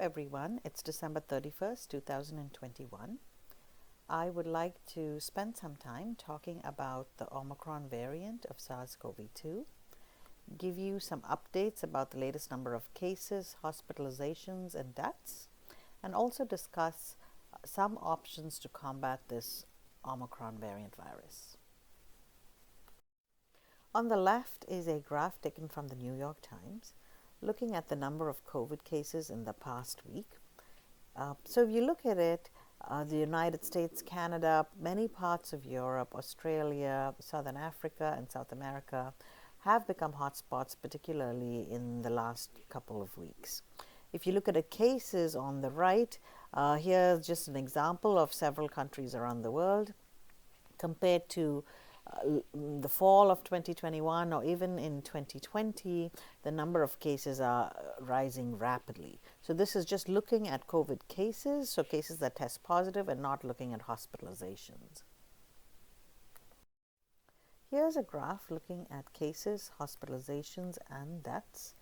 everyone, it's December 31st, 2021. I would like to spend some time talking about the Omicron variant of SARS-CoV-2, give you some updates about the latest number of cases, hospitalizations, and deaths, and also discuss some options to combat this Omicron variant virus. On the left is a graph taken from the New York Times, looking at the number of COVID cases in the past week. So if you look at it, the United States, Canada, many parts of Europe, Australia, Southern Africa, and South America have become hotspots, particularly in the last couple of weeks. If you look at the cases on the right, here's just an example of several countries around the world compared to the fall of 2021 or even in 2020, the number of cases are rising rapidly. So this is just looking at COVID cases, so cases that test positive and not looking at hospitalizations. Here's a graph looking at cases, hospitalizations, and deaths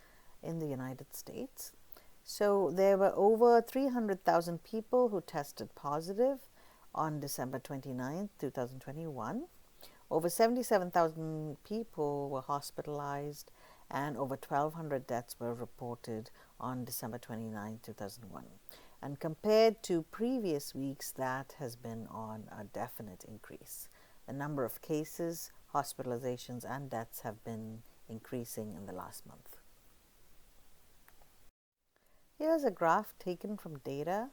in the United States. So there were over 300,000 people who tested positive on December 29, 2021. Over 77,000 people were hospitalized and over 1,200 deaths were reported on December 29, 2001. And compared to previous weeks, that has been on a definite increase. The number of cases, hospitalizations, and deaths have been increasing in the last month. Here's a graph taken from data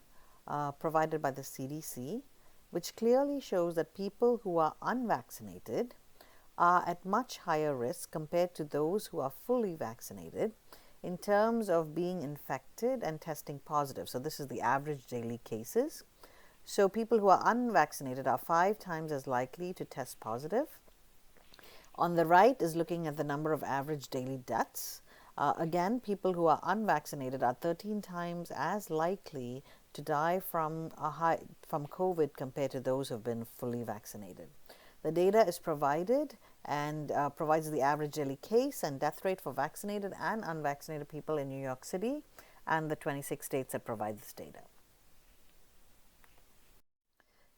provided by the CDC, which clearly shows that people who are unvaccinated are at much higher risk compared to those who are fully vaccinated in terms of being infected and testing positive. So this is the average daily cases. So people who are unvaccinated are 5 times as likely to test positive. On the right is looking at the number of average daily deaths. Again, people who are unvaccinated are 13 times as likely to die from COVID compared to those who have been fully vaccinated. The data is provided and provides the average daily case and death rate for vaccinated and unvaccinated people in New York City and the 26 states that provide this data.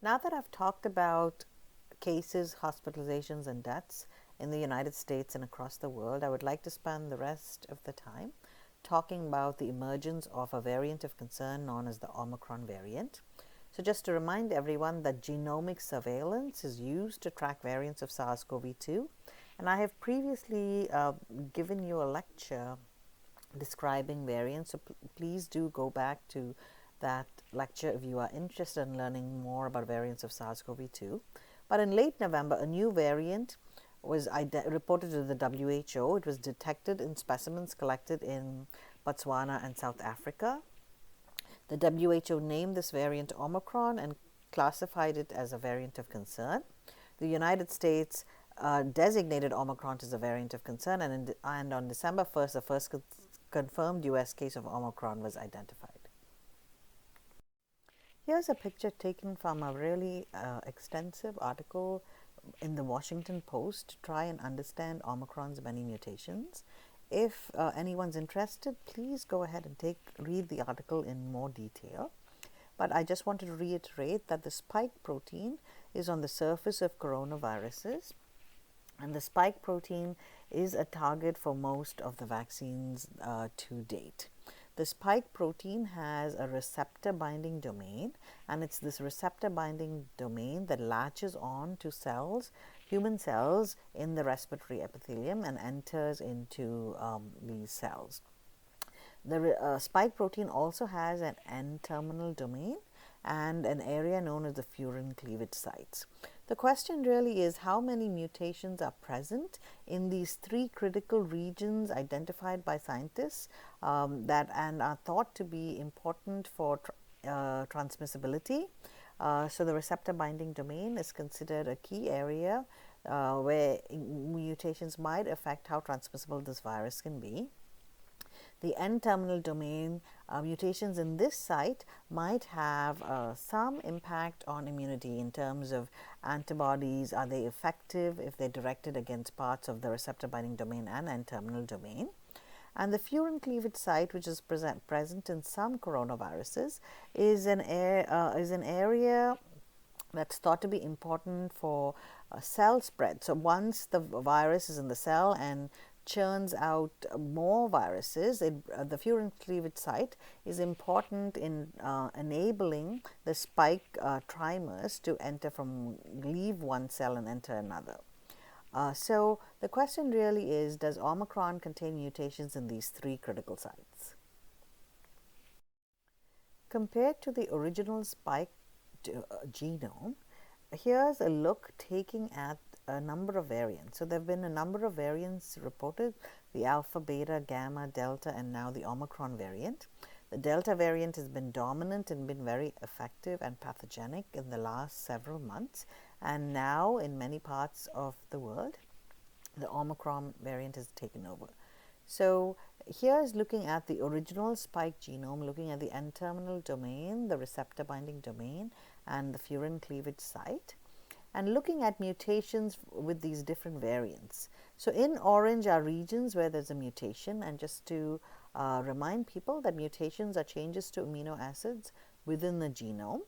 Now that I've talked about cases, hospitalizations, and deaths in the United States and across the world, I would like to spend the rest of the time talking about the emergence of a variant of concern known as the Omicron variant. So just to remind everyone that genomic surveillance is used to track variants of SARS-CoV-2, and I have previously given you a lecture describing variants, so please do go back to that lecture if you are interested in learning more about variants of SARS-CoV-2. But in late November, a new variant was reported to the WHO. It was detected in specimens collected in Botswana and South Africa. The WHO named this variant Omicron and classified it as a variant of concern. The United States designated Omicron as a variant of concern, and on December 1st, the first confirmed US case of Omicron was identified. Here's a picture taken from a really extensive article in the Washington Post to try and understand Omicron's many mutations. If anyone's interested, please go ahead and read the article in more detail. But I just wanted to reiterate that the spike protein is on the surface of coronaviruses, and the spike protein is a target for most of the vaccines to date. The spike protein has a receptor binding domain, and it's this receptor binding domain that latches on to cells, human cells in the respiratory epithelium, and enters into these cells. The spike protein also has an N-terminal domain and an area known as the furin cleavage sites. The question really is how many mutations are present in these 3 critical regions identified by scientists that are thought to be important for transmissibility. So the receptor binding domain is considered a key area where mutations might affect how transmissible this virus can be. The N-terminal domain mutations in this site might have some impact on immunity in terms of antibodies. Are they effective if they're directed against parts of the receptor binding domain and N-terminal domain? And the furin cleavage site, which is present in some coronaviruses, is an area that's thought to be important for cell spread. So once the virus is in the cell and churns out more viruses, the furin cleavage site is important in enabling the spike trimers to leave one cell and enter another. So the question really is, does Omicron contain mutations in these three critical sites? Compared to the original spike genome, here's a look taking at a number of variants. So there have been a number of variants reported: the alpha, beta, gamma, delta, and now the Omicron variant. The delta variant has been dominant and been very effective and pathogenic in the last several months, and now in many parts of the world the Omicron variant has taken over. So here is looking at the original spike genome, looking at the N-terminal domain, the receptor binding domain, and the furin cleavage site, and looking at mutations with these different variants. So in orange are regions where there's a mutation, and just to remind people that mutations are changes to amino acids within the genome,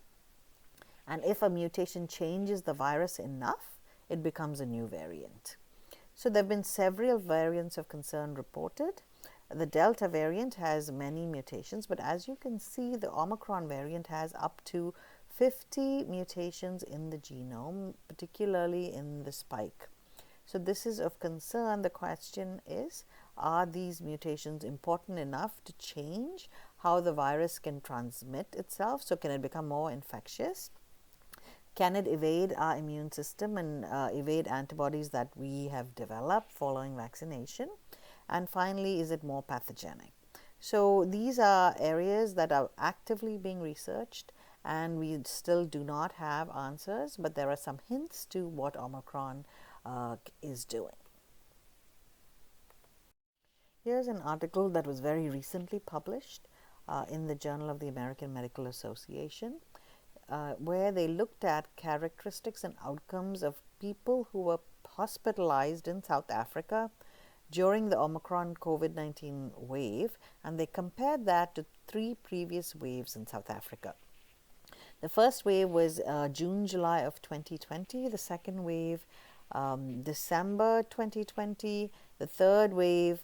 and if a mutation changes the virus enough, it becomes a new variant. So there have been several variants of concern reported. The Delta variant has many mutations, but as you can see, the Omicron variant has up to 50 mutations in the genome, particularly in the spike. So this is of concern. The question is, are these mutations important enough to change how the virus can transmit itself? So can it become more infectious? Can it evade our immune system and evade antibodies that we have developed following vaccination? And finally, is it more pathogenic? So these are areas that are actively being researched, and we still do not have answers, but there are some hints to what Omicron is doing. Here's an article that was very recently published in the Journal of the American Medical Association, where they looked at characteristics and outcomes of people who were hospitalized in South Africa during the Omicron COVID-19 wave, and they compared that to 3 previous waves in South Africa. The first wave was June, July of 2020, the second wave December 2020, the third wave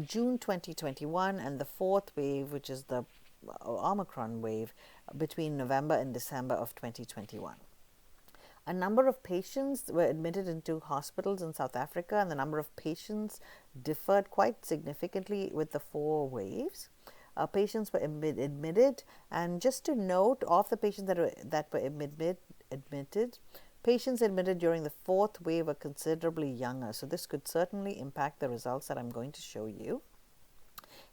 June 2021, and the fourth wave, which is the Omicron wave, between November and December of 2021. A number of patients were admitted into hospitals in South Africa, and the number of patients differed quite significantly with the 4 waves. Patients were admitted, and just to note, of the patients that were admitted, patients admitted during the 4th wave were considerably younger. So this could certainly impact the results that I'm going to show you.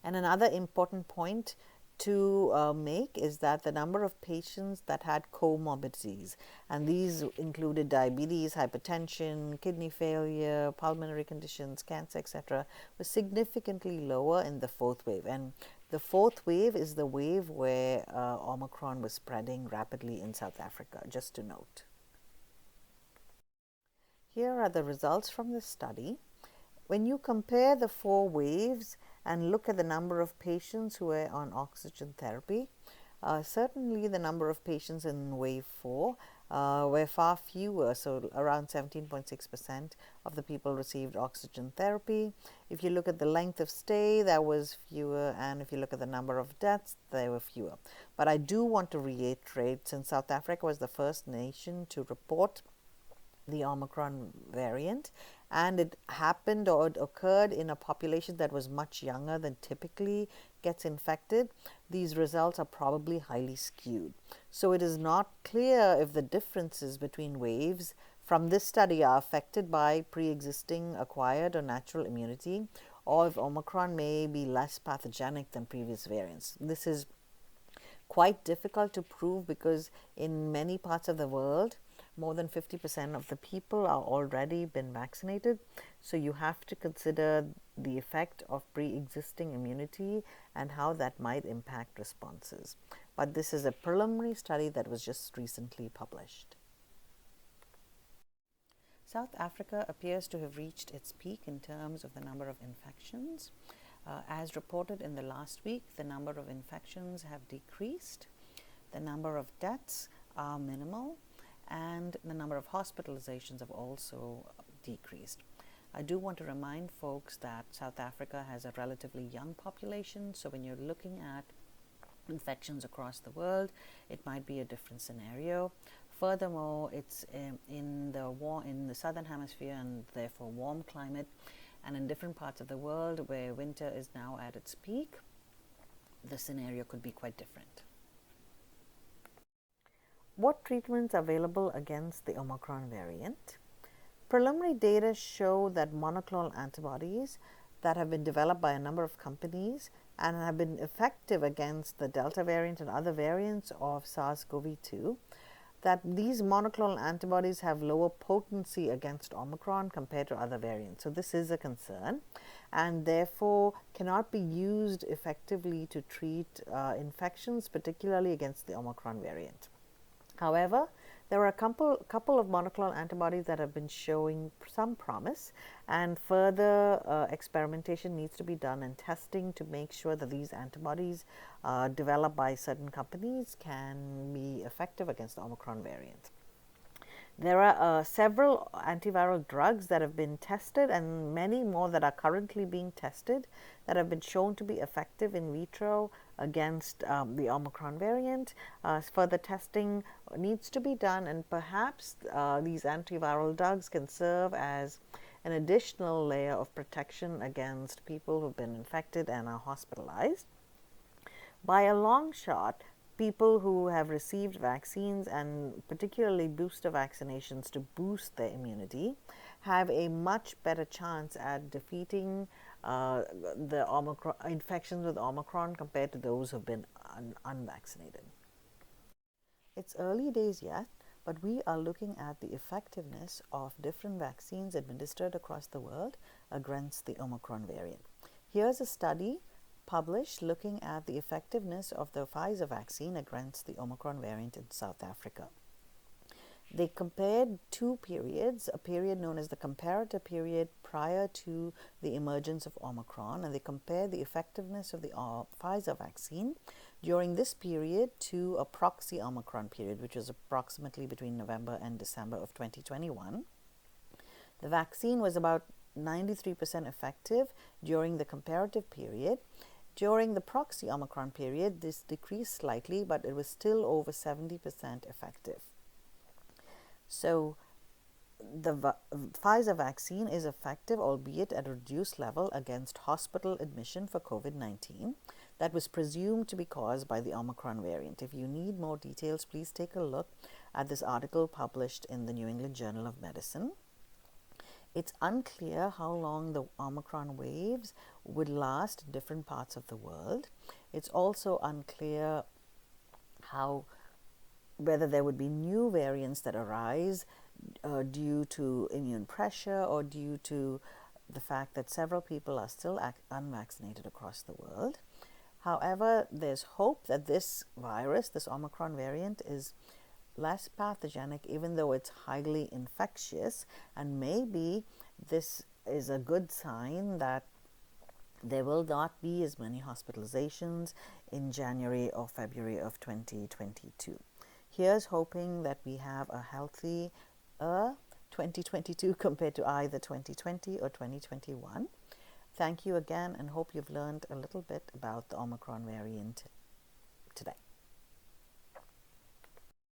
And another important point to make is that the number of patients that had comorbidities, and these included diabetes, hypertension, kidney failure, pulmonary conditions, cancer, etc., was significantly lower in the 4th wave. And the 4th wave is the wave where Omicron was spreading rapidly in South Africa, just to note. Here are the results from the study. When you compare the 4 waves and look at the number of patients who were on oxygen therapy, certainly the number of patients in wave 4 were far fewer, so around 17.6% of the people received oxygen therapy. If you look at the length of stay, there was fewer, and if you look at the number of deaths, there were fewer. But I do want to reiterate, since South Africa was the first nation to report the Omicron variant, and it happened or it occurred in a population that was much younger than typically gets infected, these results are probably highly skewed. So it is not clear if the differences between waves from this study are affected by pre-existing acquired or natural immunity, or if Omicron may be less pathogenic than previous variants. This is quite difficult to prove because in many parts of the world, more than 50% of the people are already been vaccinated. So you have to consider the effect of pre-existing immunity and how that might impact responses. But this is a preliminary study that was just recently published. South Africa appears to have reached its peak in terms of the number of infections. As reported in the last week, the number of infections have decreased, the number of deaths are minimal, and the number of hospitalizations have also decreased. I do want to remind folks that South Africa has a relatively young population, so when you're looking at infections across the world, it might be a different scenario. Furthermore, it's in the southern hemisphere and therefore warm climate, and in different parts of the world where winter is now at its peak, the scenario could be quite different. What treatments are available against the Omicron variant? Preliminary data show that monoclonal antibodies that have been developed by a number of companies and have been effective against the Delta variant and other variants of SARS-CoV-2, that these monoclonal antibodies have lower potency against Omicron compared to other variants. So this is a concern and therefore cannot be used effectively to treat infections, particularly against the Omicron variant. However, there are a couple of monoclonal antibodies that have been showing some promise, and further experimentation needs to be done and testing to make sure that these antibodies developed by certain companies can be effective against the Omicron variant. There are several antiviral drugs that have been tested and many more that are currently being tested that have been shown to be effective in vitro against the Omicron variant. Further testing needs to be done, and perhaps these antiviral drugs can serve as an additional layer of protection against people who have been infected and are hospitalized. By a long shot, people who have received vaccines and particularly booster vaccinations to boost their immunity have a much better chance at defeating the Omicron infections with Omicron compared to those who have been unvaccinated. It's early days yet, but we are looking at the effectiveness of different vaccines administered across the world against the Omicron variant. Here's a study published looking at the effectiveness of the Pfizer vaccine against the Omicron variant in South Africa. They compared two periods, a period known as the comparator period prior to the emergence of Omicron, and they compared the effectiveness of the Pfizer vaccine during this period to a proxy Omicron period, which was approximately between November and December of 2021. The vaccine was about 93% effective during the comparative period. During the proxy Omicron period, this decreased slightly, but it was still over 70% effective. So the Pfizer vaccine is effective, albeit at a reduced level, against hospital admission for COVID-19 that was presumed to be caused by the Omicron variant. If you need more details, please take a look at this article published in the New England Journal of Medicine. It's unclear how long the Omicron waves would last in different parts of the world. It's also unclear whether there would be new variants that arise due to immune pressure or due to the fact that several people are still unvaccinated across the world. However, there's hope that this virus, this Omicron variant, is less pathogenic, even though it's highly infectious, and maybe this is a good sign that there will not be as many hospitalizations in January or February of 2022. Here's hoping that we have a healthy 2022 compared to either 2020 or 2021. Thank you again, and hope you've learned a little bit about the Omicron variant